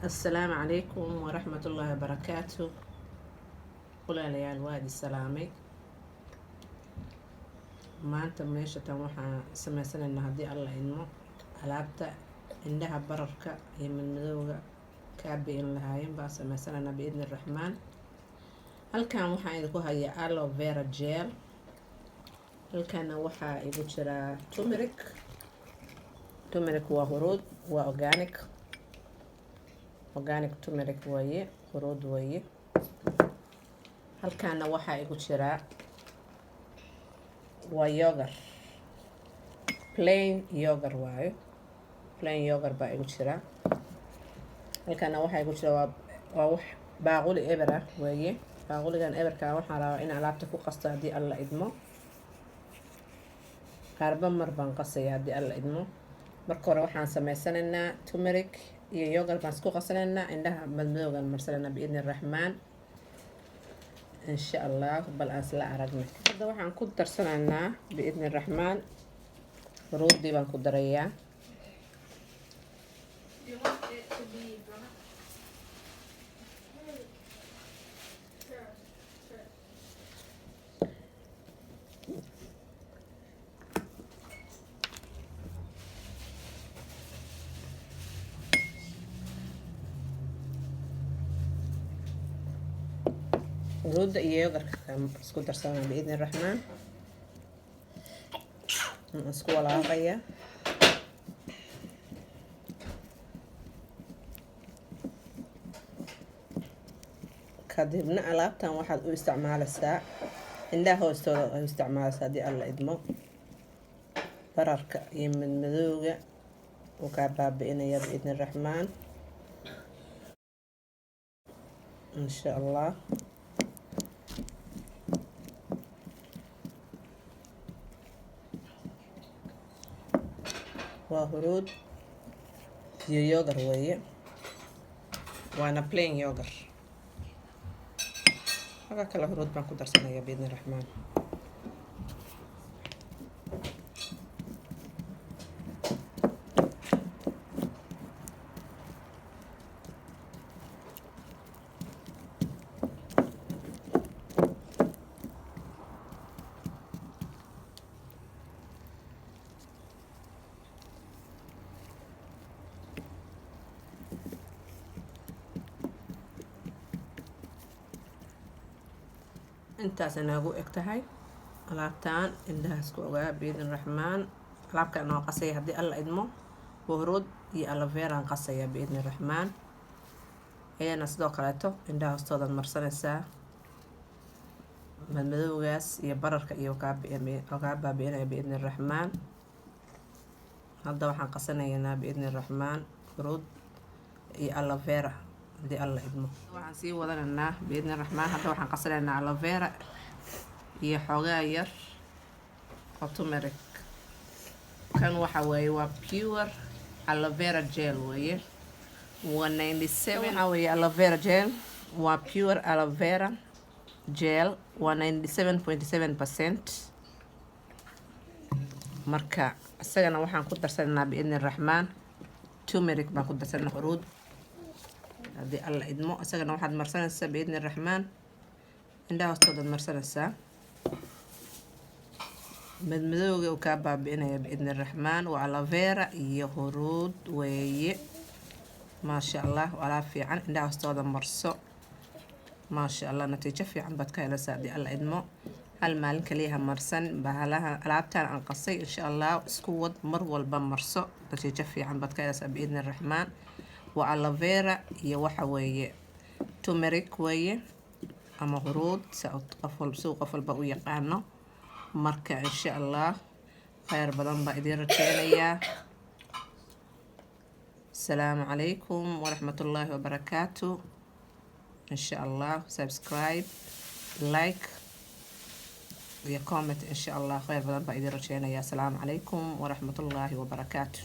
السلام عليكم ورحمة الله وبركاته. walaalayaal waa idin salaamay. maanta meeshatan waxaan sameysanaynaa haddii alla idmo alaabta indhaha bararka iyo madmadowga kaa bi'in lahaayeen baan sameysanaynaa biidni raxmaan. halkan waxaan idinku hayaa aloe vera gel. halkana waxaa igu jiraa turmeric waa huruud, waa organic turmeric waaye, huruud waaye. halkaana waxaa igu jiraa waa yogurt, plain yogurt waayo, plain yogurt baa igu jiraa. halkaana waxaa igu jira waa wax baaquli eber ah waaye. baaquligan eberka waxaan rabaa in alaabta ku qasto haddii alla idmo. qaarba mar baan qasaya haddii alla idmo. marka hore waxaan sameysanaynaa turmeric iyo yogurt baan isku qasanaynaa, indhaha madmadowgaan marsanaynaa biidni raxmaan insha allah. bal aan isla aragnay. hadda waxaan ku darsanaynaa biidni raxmaan huruudii baan ku darayaa. huruudda iyo yogurtka isku darsanaa biidni raxmaan. isku walaaqaya. kadibna alaabtan waxaad u isticmaalaysaa indhaha hoostooda u isticmaalaysaa haddii alla idmo. bararka iyo madmadowga uu kaa baabi'inaya biidni raxmaan insha allah. waa huruud iyo yogurt weeye, waana plain yogurt. halka kale huruud baan ku darsanaya biidni raxmaan. intaas inaagu eg tahay alaabtaan indhahaas ku ogaa biidni raxmaan. alaabkaan oo qasaya haddii alla idmo huruud iyo aloe veraan qasaya biidni raxmaan. ayana sidoo kaleeto indhaha hoostoodaad marsanaysaa madmadowgaas iyo bararka iyo kaa baabi'inaya biidni raxmaan. hadda waxaan qasanaynaa biidni raxmaan huruud iyo aloe vera haddii alla idmo. waxaan sii wadanaynaa biidni raxmaan. hadda waxaan qasanaynaa aloe vera iyo xoogaa yar oo turmeric. kan waxa weeye waa pure aloe vera gel weeye, waa 97. waxaa weeye aloe vera gel waa pure aloe vera gel, waa 97.7%. marka isagana waxaan ku darsanaynaa biidni raxmaan turmeric baan ku darsanaa, huruud haddii alla idmo. isagana waxaad marsanaysaa biidni raxmaan indhaha hoostoodaad marsanaysaa. madmadowga uu kaa baabi'inaya biidni raxmaan. waa aloe vera iyo huruud weeye. maasha allah, waa alaab fiican. indhaha hoostooda marso maasha allah, natiijo fiican baad ka helaysaa haddii alla idmo. hal maalin kaliyaha marsan bahalaha alaabtaan aan qasay insha allah. isku wad mar walba marso, natiijo fiican baad ka helaysaa biidni raxmaan. waa aloe vera iyo waxa weeye turmeric weeye ama huruud qof walba u yaqaano. marka insha allah khayr badan baa idiin rajeynayaa. asalaamu calaykum waraxmatullaahi wabarakaatu. insha allah subscribe, like iyo comment insha allah. khayr badan baa idiin rajeynayaa. asalaamu calaykum waraxmatullaahi wabarakaatu.